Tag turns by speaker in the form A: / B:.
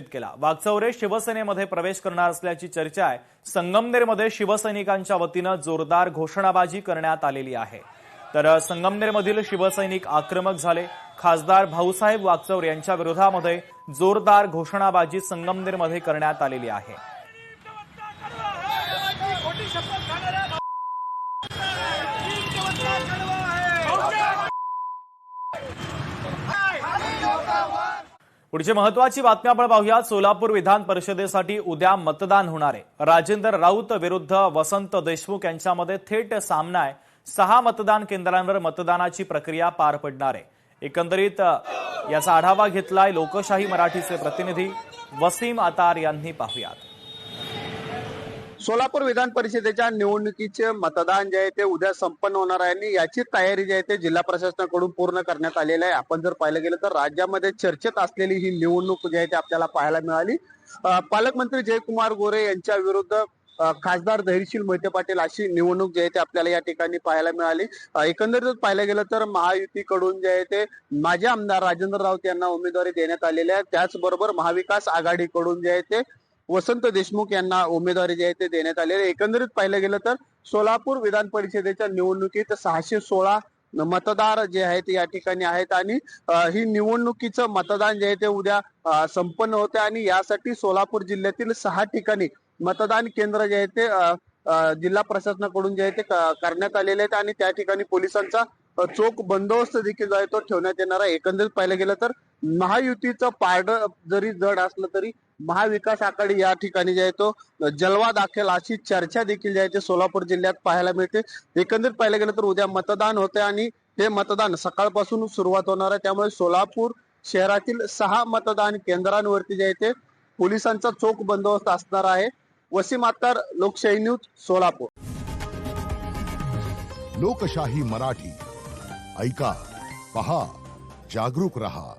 A: केला। वागचौरे शिवसेनेमध्ये प्रवेश करणार असल्याची चर्चा आहे। संगमनेरमध्ये शिवसैनिकांच्या वतीनं जोरदार घोषणाबाजी करण्यात आलेली आहे। तर संगमनेरमधील शिवसैनिक आक्रमक झाले। खासदार भाऊसाहेब वागचौरे यांच्या विरोधामध्ये जोरदार घोषणाबाजी संगमनेरमध्ये करण्यात आलेली आहे। पुढची महत्त्वाची बातमी आपण पाहूया। सोलापूर विधान परिषदेसाठी उद्या मतदान होणार आहे। राजेंद्र राऊत विरुद्ध वसंत देशमुख यांच्यामध्ये थेट सामना आहे। 6 मतदान केंद्रांवर मतदानाची प्रक्रिया पार पडणार आहे। एकंदरीत याचा आढावा घेतलाय लोकशाही मराठीचे प्रतिनिधी वसीम अतार यांनी। पाहूयात।
B: सोलापूर विधान परिषदेच्या निवडणुकीचे मतदान जे आहे ते उद्या संपन्न होणार आहे आणि याची तयारी जी आहे ते जिल्हा प्रशासनाकडून पूर्ण करण्यात आलेली आहे। आपण जर पाहिलं गेलं तर राज्यामध्ये चर्चेत असलेली ही निवडणूक जी आहे ते आपल्याला पाहायला मिळाली। पालकमंत्री जयकुमार गोरे यांच्या विरुद्ध खासदार धैर्यशील मोहिते पाटील अशी निवडणूक जी आहे ते आपल्याला या ठिकाणी पाहायला मिळाली। एकंदरीत पाहिलं गेलं तर महायुतीकडून जे आहे ते माजी आमदार राजेंद्र राऊत यांना उमेदवारी देण्यात आलेली आहे। त्याचबरोबर महाविकास आघाडीकडून जे आहे ते वसंत देशमुख यांना उमेदवारी जी आहे ते देण्यात आलेली आहे। एकंदरीत पाहिलं गेलं तर सोलापूर विधान परिषदेच्या निवडणुकीत 616 मतदार जे आहेत या ठिकाणी आहेत आणि ही निवडणुकीचं मतदान जे आहे ते उद्या संपन्न होते आणि यासाठी सोलापूर जिल्ह्यातील 6 ठिकाणी मतदान केंद्र जे आहे ते जिल्हा प्रशासनाकडून जे आहे ते करण्यात आलेले आहेत आणि त्या ठिकाणी पोलिसांचा चोख बंदोबस्त देखील जो आहे तो ठेवण्यात येणार आहे। एकंदरीत पाहिलं गेलं तर महायुतीचं पारडं जरी जड असलं तरी महाविकास आघाडी या ठिकाणी जे आहे तो जलवा दाखल अशी चर्चा देखील जी आहे ते सोलापूर जिल्ह्यात पाहायला मिळते। एकंदरीत पाहिलं गेलं तर उद्या मतदान होते आणि हे मतदान सकाळपासून सुरुवात होणार आहे। त्यामुळे सोलापूर शहरातील 6 मतदान केंद्रांवरती जे आहे ते पोलिसांचा चोख बंदोबस्त असणार आहे। वसीम अत्तार, लोकशाही न्यूज, सोलापूर।
C: लोकशाही मराठी ऐका, पहा, जागरूक रहा।